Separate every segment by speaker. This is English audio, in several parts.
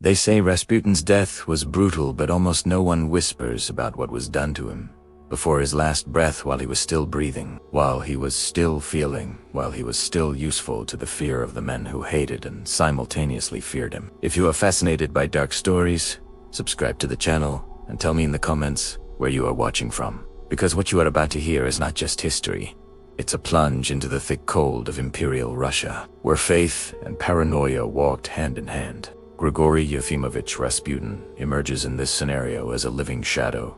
Speaker 1: They say Rasputin's death was brutal, but almost no one whispers about what was done to him. Before his last breath, while he was still breathing, while he was still feeling, while he was still useful to the fear of the men who hated and simultaneously feared him. If you are fascinated by dark stories, subscribe to the channel and tell me in the comments where you are watching from. Because what you are about to hear is not just history. It's a plunge into the thick cold of Imperial Russia, where faith and paranoia walked hand in hand. Grigory Yefimovich Rasputin emerges in this scenario as a living shadow,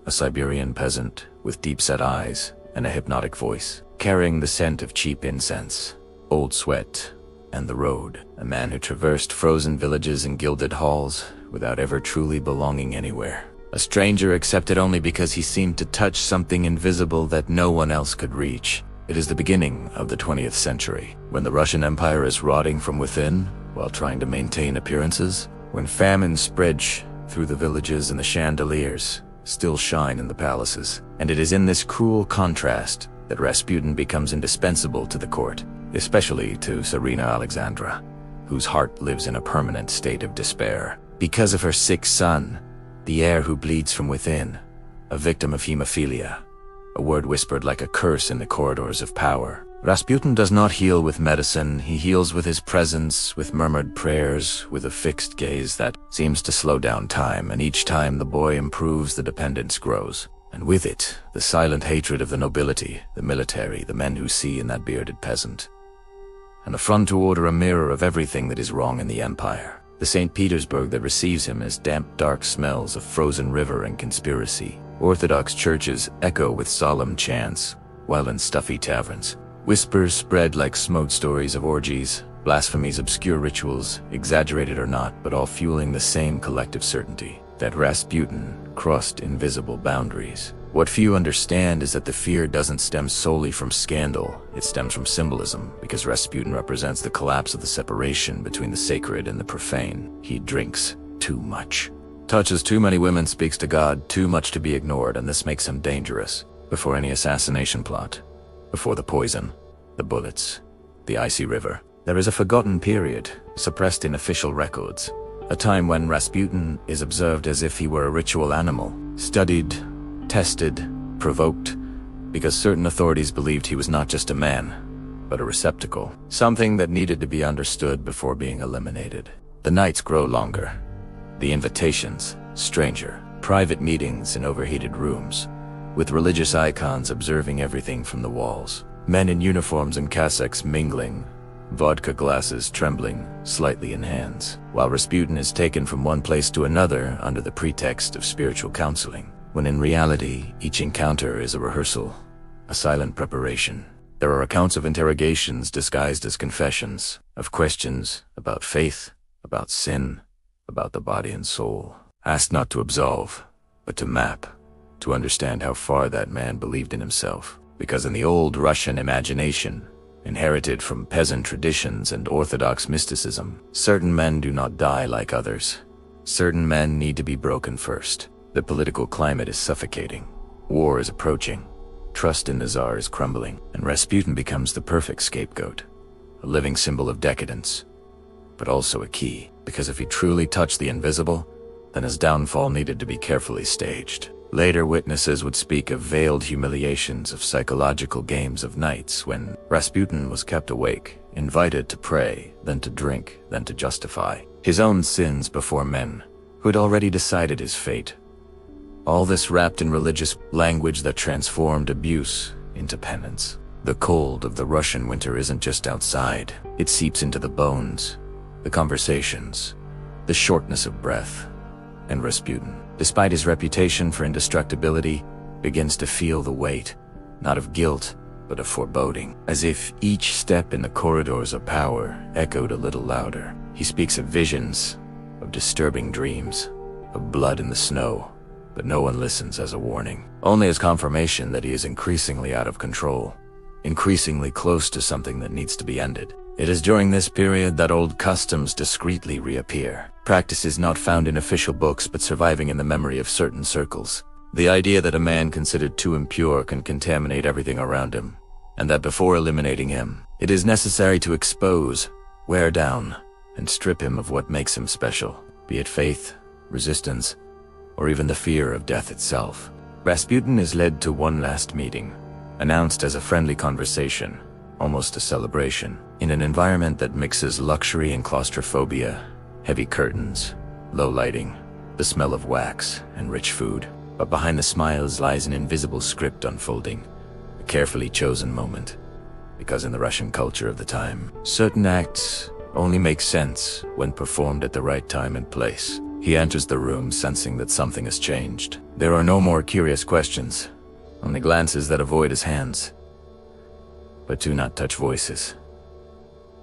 Speaker 1: a Siberian peasant with deep-set eyes and a hypnotic voice, carrying the scent of cheap incense, old sweat, and the road. A man who traversed frozen villages and gilded halls without ever truly belonging anywhere. A stranger accepted only because he seemed to touch something invisible that no one else could reach. It is the beginning of the 20th century, when the Russian Empire is rotting from within while trying to maintain appearances, when famine spreads through the villages and the chandeliers still shine in the palaces. And it is in this cruel contrast that Rasputin becomes indispensable to the court, especially to Tsarina Alexandra, whose heart lives in a permanent state of despair. Because of her sick son, the heir who bleeds from within, a victim of hemophilia, a word whispered like a curse in the corridors of power. Rasputin does not heal with medicine, he heals with his presence, with murmured prayers, with a fixed gaze that seems to slow down time, and each time the boy improves, the dependence grows. And with it, the silent hatred of the nobility, the military, the men who see in that bearded peasant. An affront to order, a mirror of everything that is wrong in the empire. The St. Petersburg that receives him as damp, dark smells of frozen river and conspiracy. Orthodox churches echo with solemn chants, while in stuffy taverns, whispers spread like smoke stories of orgies, blasphemies, obscure rituals, exaggerated or not, but all fueling the same collective certainty that Rasputin crossed invisible boundaries. What few understand is that the fear doesn't stem solely from scandal, it stems from symbolism, because Rasputin represents the collapse of the separation between the sacred and the profane. He drinks too much, touches too many women, speaks to God, too much to be ignored, and this makes him dangerous. Before any assassination plot, before the poison, the bullets, the icy river, there is a forgotten period, suppressed in official records. A time when Rasputin is observed as if he were a ritual animal, studied, tested, provoked, because certain authorities believed he was not just a man, but a receptacle, something that needed to be understood before being eliminated. The nights grow longer, the invitations stranger, private meetings in overheated rooms, with religious icons observing everything from the walls, men in uniforms and cassocks mingling, vodka glasses trembling slightly in hands, while Rasputin is taken from one place to another under the pretext of spiritual counseling, when in reality each encounter is a rehearsal, a silent preparation. There are accounts of interrogations disguised as confessions, of questions about faith, about sin, about the body and soul, asked not to absolve, but to map, to understand how far that man believed in himself. Because in the old Russian imagination, inherited from peasant traditions and Orthodox mysticism, certain men do not die like others. Certain men need to be broken first. The political climate is suffocating. War is approaching. Trust in the Tsar is crumbling, and Rasputin becomes the perfect scapegoat, a living symbol of decadence, but also a key, because if he truly touched the invisible, then his downfall needed to be carefully staged. Later witnesses would speak of veiled humiliations, of psychological games of nights when Rasputin was kept awake, invited to pray, then to drink, then to justify his own sins before men who had already decided his fate. All this wrapped in religious language that transformed abuse into penance. The cold of the Russian winter isn't just outside, it seeps into the bones, the conversations, the shortness of breath. And Rasputin, despite his reputation for indestructibility, begins to feel the weight, not of guilt, but of foreboding, as if each step in the corridors of power echoed a little louder. He speaks of visions, of disturbing dreams, of blood in the snow, but no one listens as a warning, only as confirmation that he is increasingly out of control, increasingly close to something that needs to be ended. It is during this period that old customs discreetly reappear, practices not found in official books but surviving in the memory of certain circles. The idea that a man considered too impure can contaminate everything around him, and that before eliminating him, it is necessary to expose, wear down, and strip him of what makes him special. be it faith, resistance, or even the fear of death itself. Rasputin is led to one last meeting, announced as a friendly conversation, almost a celebration, in an environment that mixes luxury and claustrophobia, heavy curtains, low lighting, the smell of wax, and rich food. But behind the smiles lies an invisible script unfolding, a carefully chosen moment. Because in the Russian culture of the time, certain acts only make sense when performed at the right time and place. He enters the room sensing that something has changed. There are no more curious questions, only glances that avoid his hands, but do not touch voices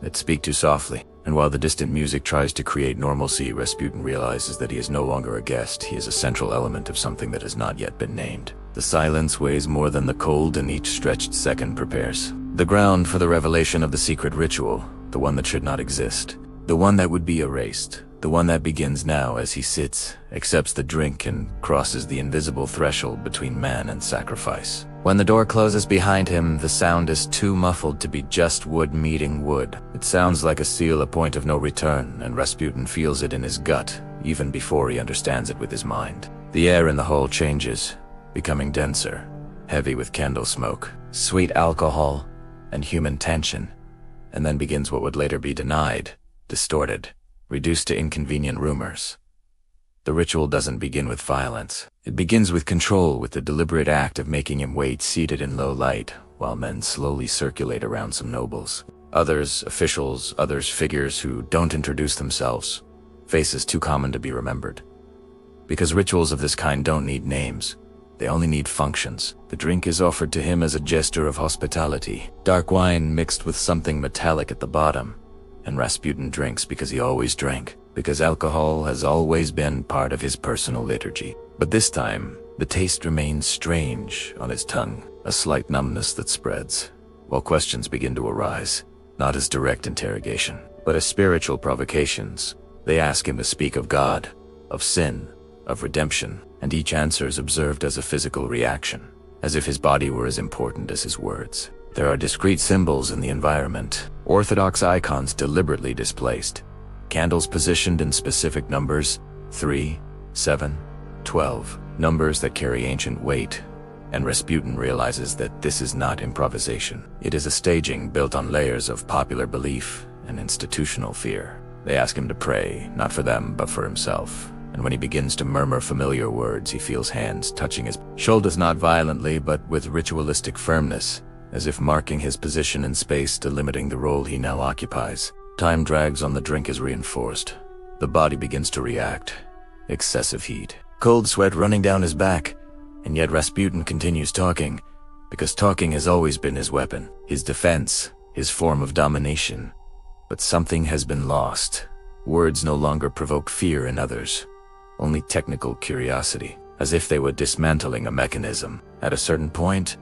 Speaker 1: that speak too softly. And while the distant music tries to create normalcy, Rasputin realizes that he is no longer a guest. He is a central element of something that has not yet been named. The silence weighs more than the cold, and each stretched second prepares the ground for the revelation of the secret ritual, the one that should not exist, the one that would be erased, the one that begins now as he sits, accepts the drink, and crosses the invisible threshold between man and sacrifice. When the door closes behind him, the sound is too muffled to be just wood meeting wood. It sounds like a seal, a point of no return, and Rasputin feels it in his gut, even before he understands it with his mind. The air in the hall changes, becoming denser, heavy with candle smoke, sweet alcohol, and human tension, and then begins what would later be denied, distorted, reduced to inconvenient rumors. The ritual doesn't begin with violence. It begins with control, with the deliberate act of making him wait seated in low light, while men slowly circulate around some nobles. Others officials, others figures who don't introduce themselves, faces too common to be remembered. Because rituals of this kind don't need names. They only need functions. The drink is offered to him as a gesture of hospitality. Dark wine mixed with something metallic at the bottom. And Rasputin drinks because he always drank, because alcohol has always been part of his personal liturgy. But this time, the taste remains strange on his tongue, a slight numbness that spreads, while questions begin to arise, not as direct interrogation, but as spiritual provocations. They ask him to speak of God, of sin, of redemption, and each answer is observed as a physical reaction, as if his body were as important as his words. There are discrete symbols in the environment, orthodox icons deliberately displaced, candles positioned in specific numbers, 3, 7, 12, numbers that carry ancient weight, and Rasputin realizes that this is not improvisation. It is a staging built on layers of popular belief and institutional fear. They ask him to pray, not for them, but for himself. And when he begins to murmur familiar words, he feels hands touching his shoulders, not violently, but with ritualistic firmness, as if marking his position in space, delimiting the role he now occupies. Time drags on, the drink is reinforced. The body begins to react. Excessive heat. Cold sweat running down his back. And yet Rasputin continues talking, because talking has always been his weapon, his defense, his form of domination. But something has been lost. Words no longer provoke fear in others, only technical curiosity, as if they were dismantling a mechanism. At a certain point,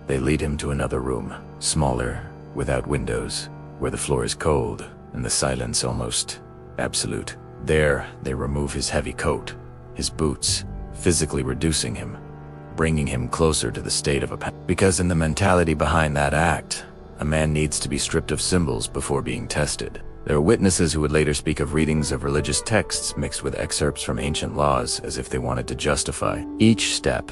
Speaker 1: they lead him to another room, smaller, without windows, where the floor is cold and the silence almost absolute. There, they remove his heavy coat, his boots, physically reducing him, bringing him closer to the state of a because in the mentality behind that act, a man needs to be stripped of symbols before being tested. There are witnesses who would later speak of readings of religious texts mixed with excerpts from ancient laws, as if they wanted to justify each step.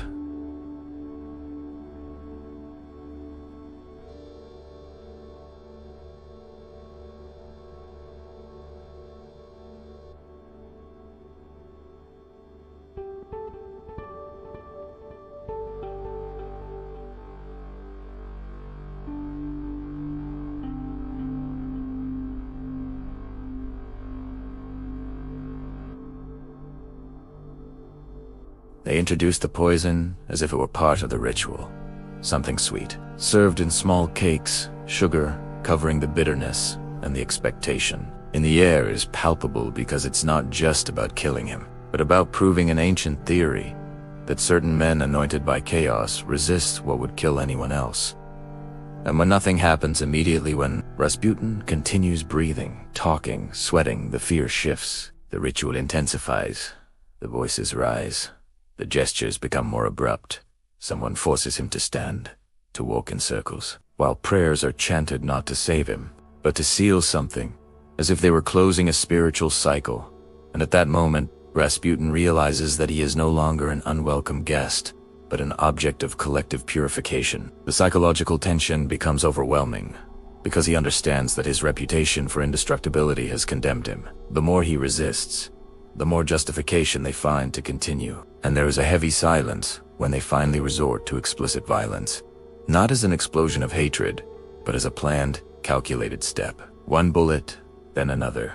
Speaker 1: They introduced the poison as if it were part of the ritual. Something sweet, served in small cakes, sugar covering the bitterness and the expectation. In the air is palpable because it's not just about killing him, but about proving an ancient theory that certain men anointed by chaos resist what would kill anyone else. And when nothing happens immediately, when Rasputin continues breathing, talking, sweating, the fear shifts, the ritual intensifies, the voices rise. The gestures become more abrupt. Someone forces him to stand, to walk in circles, while prayers are chanted not to save him, but to seal something, as if they were closing a spiritual cycle. And at that moment, Rasputin realizes that he is no longer an unwelcome guest, but an object of collective purification. The psychological tension becomes overwhelming, because he understands that his reputation for indestructibility has condemned him. The more he resists, the more justification they find to continue. And there is a heavy silence when they finally resort to explicit violence. Not as an explosion of hatred, but as a planned, calculated step. One bullet, then another.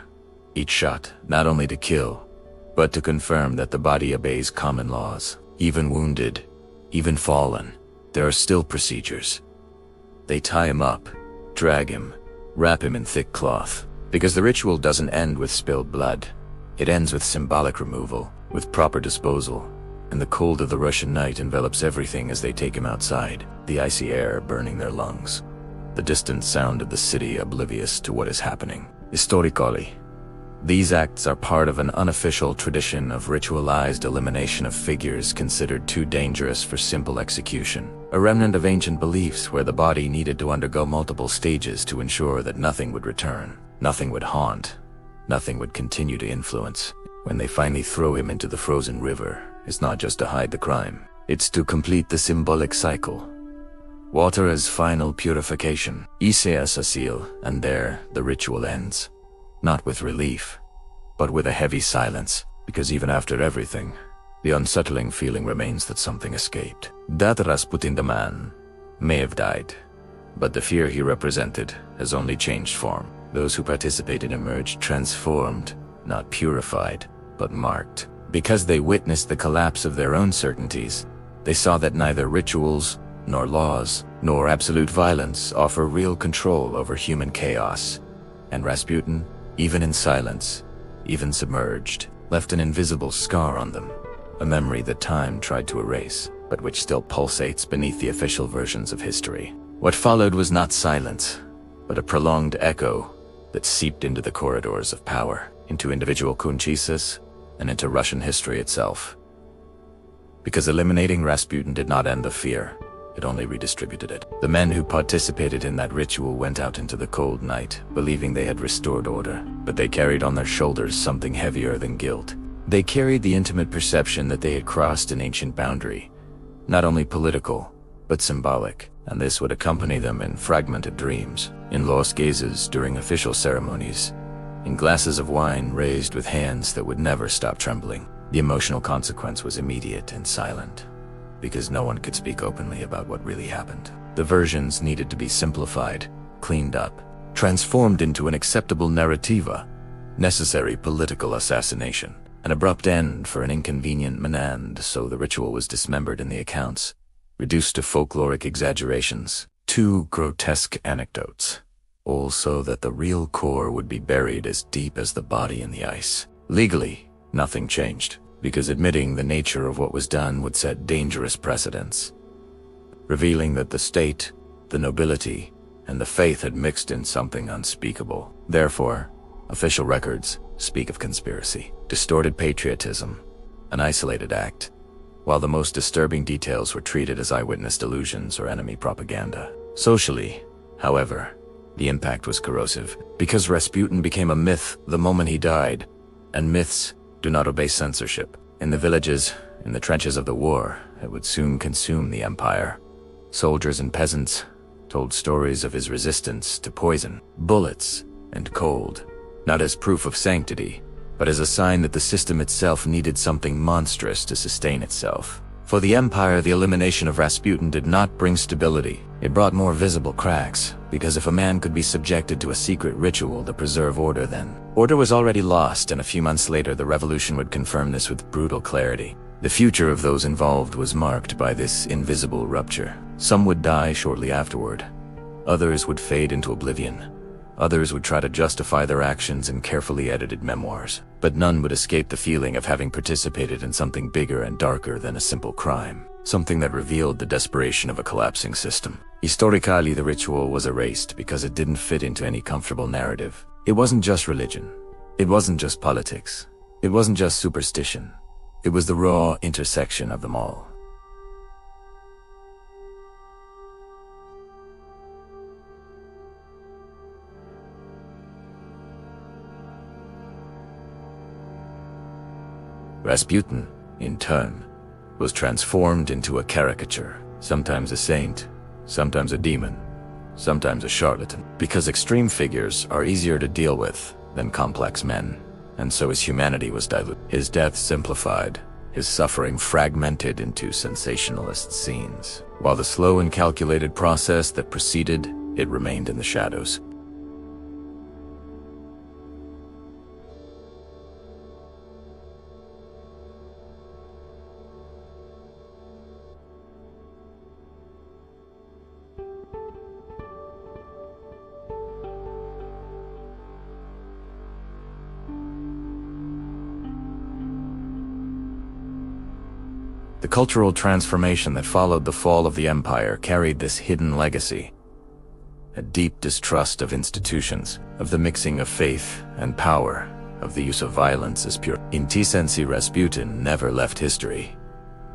Speaker 1: Each shot, not only to kill, but to confirm that the body obeys common laws. Even wounded, even fallen, there are still procedures. They tie him up, drag him, wrap him in thick cloth. Because the ritual doesn't end with spilled blood. It ends with symbolic removal, with proper disposal, and the cold of the Russian night envelops everything as they take him outside, the icy air burning their lungs. The distant sound of the city oblivious to what is happening. Historically, these acts are part of an unofficial tradition of ritualized elimination of figures considered too dangerous for simple execution. A remnant of ancient beliefs where the body needed to undergo multiple stages to ensure that nothing would return, nothing would haunt, nothing would continue to influence. When they finally throw him into the frozen river, it's not just to hide the crime, it's to complete the symbolic cycle. Water as final purification, Iseas Asil, and there the ritual ends. Not with relief, but with a heavy silence, because even after everything, the unsettling feeling remains that something escaped. That Rasputin the man may have died, but the fear he represented has only changed form. Those who participated emerged transformed, not purified, but marked. Because they witnessed the collapse of their own certainties, they saw that neither rituals, nor laws, nor absolute violence offer real control over human chaos. And Rasputin, even in silence, even submerged, left an invisible scar on them, a memory that time tried to erase, but which still pulsates beneath the official versions of history. What followed was not silence, but a prolonged echo that seeped into the corridors of power, into individual Kunchises, and into Russian history itself. Because eliminating Rasputin did not end the fear, it only redistributed it. The men who participated in that ritual went out into the cold night, believing they had restored order, but they carried on their shoulders something heavier than guilt. They carried the intimate perception that they had crossed an ancient boundary, not only political, but symbolic, and this would accompany them in fragmented dreams, in lost gazes during official ceremonies, in glasses of wine raised with hands that would never stop trembling. The emotional consequence was immediate and silent, because no one could speak openly about what really happened. The versions needed to be simplified, cleaned up, transformed into an acceptable narrativa, necessary political assassination, an abrupt end for an inconvenient menand, so the ritual was dismembered in the accounts, reduced to folkloric exaggerations, too grotesque anecdotes, all so that the real core would be buried as deep as the body in the ice. Legally, nothing changed, because admitting the nature of what was done would set dangerous precedents, revealing that the state, the nobility, and the faith had mixed in something unspeakable. Therefore, official records speak of conspiracy, distorted patriotism, an isolated act, while the most disturbing details were treated as eyewitness delusions or enemy propaganda. Socially, however, the impact was corrosive, because Rasputin became a myth the moment he died, and myths do not obey censorship. In the villages, in the trenches of the war, it would soon consume the empire. Soldiers and peasants told stories of his resistance to poison, bullets, and cold, not as proof of sanctity, but as a sign that the system itself needed something monstrous to sustain itself. For the empire, the elimination of Rasputin did not bring stability. It brought more visible cracks, because if a man could be subjected to a secret ritual to preserve order, then order was already lost, and a few months later the revolution would confirm this with brutal clarity. The future of those involved was marked by this invisible rupture. Some would die shortly afterward. Others would fade into oblivion. Others would try to justify their actions in carefully edited memoirs. But none would escape the feeling of having participated in something bigger and darker than a simple crime. Something that revealed the desperation of a collapsing system. Historically, the ritual was erased because it didn't fit into any comfortable narrative. It wasn't just religion. It wasn't just politics. It wasn't just superstition. It was the raw intersection of them all. Rasputin, in turn, was transformed into a caricature, sometimes a saint, sometimes a demon, sometimes a charlatan, because extreme figures are easier to deal with than complex men, and so his humanity was diluted. His death simplified, his suffering fragmented into sensationalist scenes, while the slow and calculated process that preceded it remained in the shadows. The cultural transformation that followed the fall of the empire carried this hidden legacy: a deep distrust of institutions, of the mixing of faith and power, of the use of violence as pure. In Tsensi, Rasputin never left history.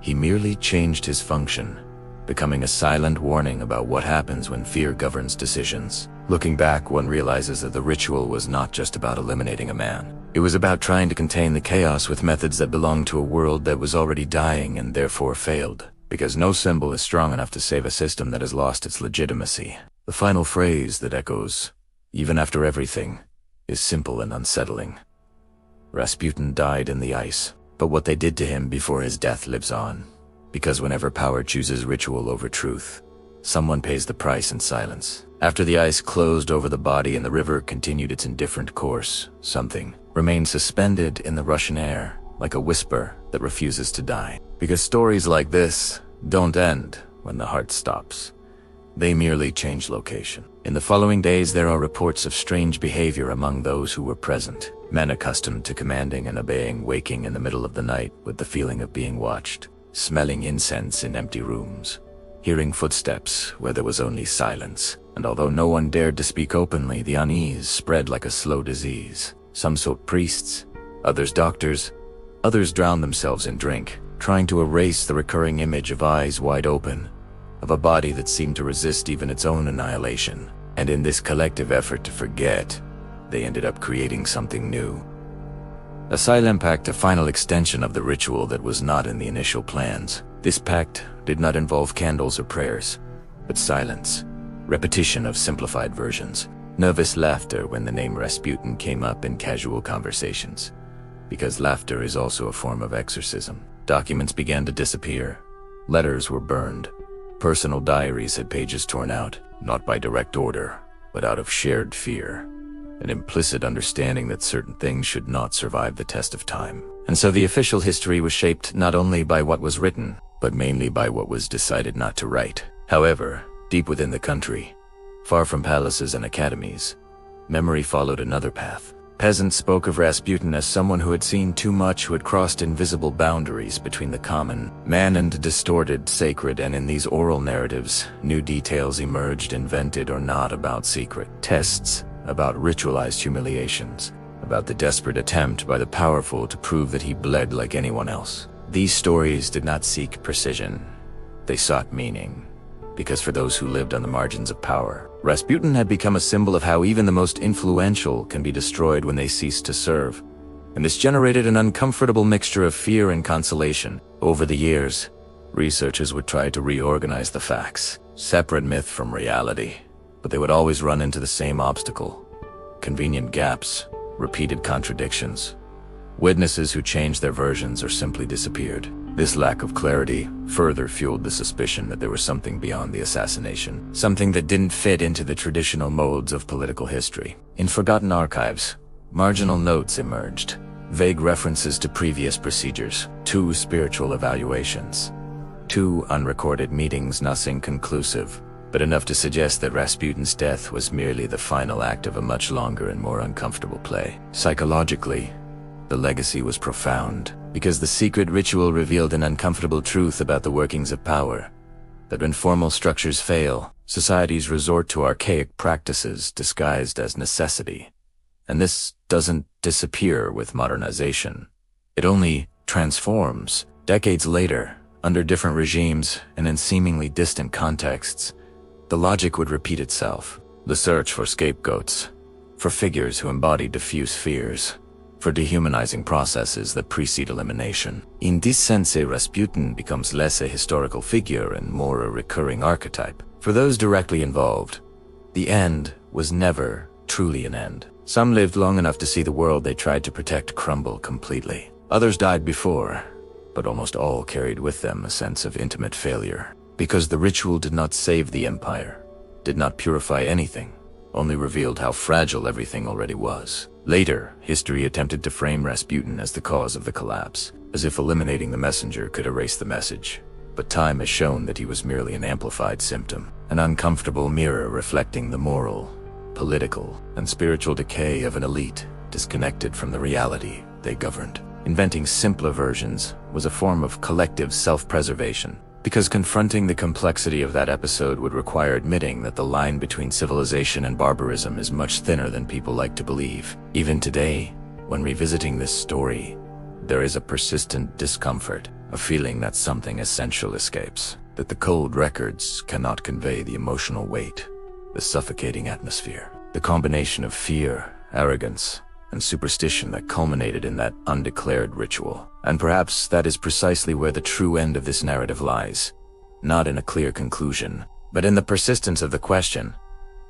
Speaker 1: He merely changed his function, becoming a silent warning about what happens when fear governs decisions. Looking back, one realizes that the ritual was not just about eliminating a man. It was about trying to contain the chaos with methods that belonged to a world that was already dying and therefore failed, because no symbol is strong enough to save a system that has lost its legitimacy. The final phrase that echoes, even after everything, is simple and unsettling. Rasputin died in the ice, but what they did to him before his death lives on. Because whenever power chooses ritual over truth, someone pays the price in silence. After the ice closed over the body and the river continued its indifferent course, something remained suspended in the Russian air, like a whisper that refuses to die. Because stories like this don't end when the heart stops. They merely change location. In the following days, there are reports of strange behavior among those who were present. Men accustomed to commanding and obeying, waking in the middle of the night with the feeling of being watched, smelling incense in empty rooms, hearing footsteps where there was only silence. And although no one dared to speak openly, the unease spread like a slow disease. Some sought priests, others doctors, others drowned themselves in drink, trying to erase the recurring image of eyes wide open, of a body that seemed to resist even its own annihilation. And in this collective effort to forget, they ended up creating something new. A silent pact, a final extension of the ritual that was not in the initial plans. This pact did not involve candles or prayers, but silence, repetition of simplified versions, nervous laughter when the name Rasputin came up in casual conversations. Because laughter is also a form of exorcism. Documents began to disappear. Letters were burned. Personal diaries had pages torn out, not by direct order, but out of shared fear. An implicit understanding that certain things should not survive the test of time. And so the official history was shaped not only by what was written, but mainly by what was decided not to write. However, deep within the country, far from palaces and academies, memory followed another path. Peasants spoke of Rasputin as someone who had seen too much, who had crossed invisible boundaries between the common man and distorted sacred, and in these oral narratives, new details emerged, invented or not, about secret tests, about ritualized humiliations, about the desperate attempt by the powerful to prove that he bled like anyone else. These stories did not seek precision. They sought meaning. Because for those who lived on the margins of power, Rasputin had become a symbol of how even the most influential can be destroyed when they cease to serve. And this generated an uncomfortable mixture of fear and consolation. Over the years, researchers would try to reorganize the facts, separate myth from reality, but they would always run into the same obstacle: convenient gaps, repeated contradictions, witnesses who changed their versions or simply disappeared. This lack of clarity further fueled the suspicion that there was something beyond the assassination, something that didn't fit into the traditional molds of political history. In forgotten archives, marginal notes emerged, vague references to previous procedures, 2 spiritual evaluations, 2 unrecorded meetings, nothing conclusive, but enough to suggest that Rasputin's death was merely the final act of a much longer and more uncomfortable play. Psychologically, the legacy was profound, because the secret ritual revealed an uncomfortable truth about the workings of power: that when formal structures fail, societies resort to archaic practices disguised as necessity. And this doesn't disappear with modernization. It only transforms. Decades later, under different regimes and in seemingly distant contexts, the logic would repeat itself. The search for scapegoats, for figures who embody diffuse fears, for dehumanizing processes that precede elimination. In this sense, Rasputin becomes less a historical figure and more a recurring archetype. For those directly involved, the end was never truly an end. Some lived long enough to see the world they tried to protect crumble completely. Others died before, but almost all carried with them a sense of intimate failure. Because the ritual did not save the empire, did not purify anything, only revealed how fragile everything already was. Later, history attempted to frame Rasputin as the cause of the collapse, as if eliminating the messenger could erase the message. But time has shown that he was merely an amplified symptom, an uncomfortable mirror reflecting the moral, political, and spiritual decay of an elite disconnected from the reality they governed. Inventing simpler versions was a form of collective self-preservation, because confronting the complexity of that episode would require admitting that the line between civilization and barbarism is much thinner than people like to believe. Even today, when revisiting this story, there is a persistent discomfort, a feeling that something essential escapes, that the cold records cannot convey the emotional weight, the suffocating atmosphere, the combination of fear, arrogance, and superstition that culminated in that undeclared ritual. And perhaps that is precisely where the true end of this narrative lies, not in a clear conclusion, but in the persistence of the question: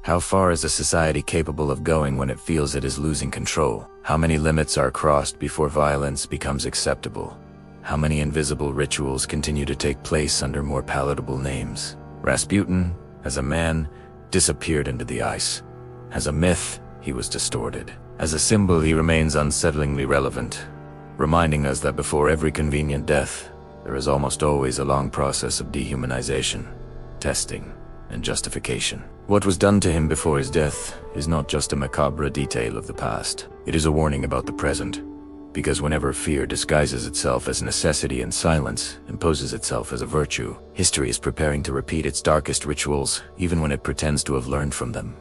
Speaker 1: how far is a society capable of going when it feels it is losing control? How many limits are crossed before violence becomes acceptable? How many invisible rituals continue to take place under more palatable names? Rasputin, as a man, disappeared into the ice. As a myth, he was distorted. As a symbol, he remains unsettlingly relevant, reminding us that before every convenient death, there is almost always a long process of dehumanization, testing, and justification. What was done to him before his death is not just a macabre detail of the past. It is a warning about the present, because whenever fear disguises itself as necessity and silence imposes itself as a virtue, history is preparing to repeat its darkest rituals, even when it pretends to have learned from them.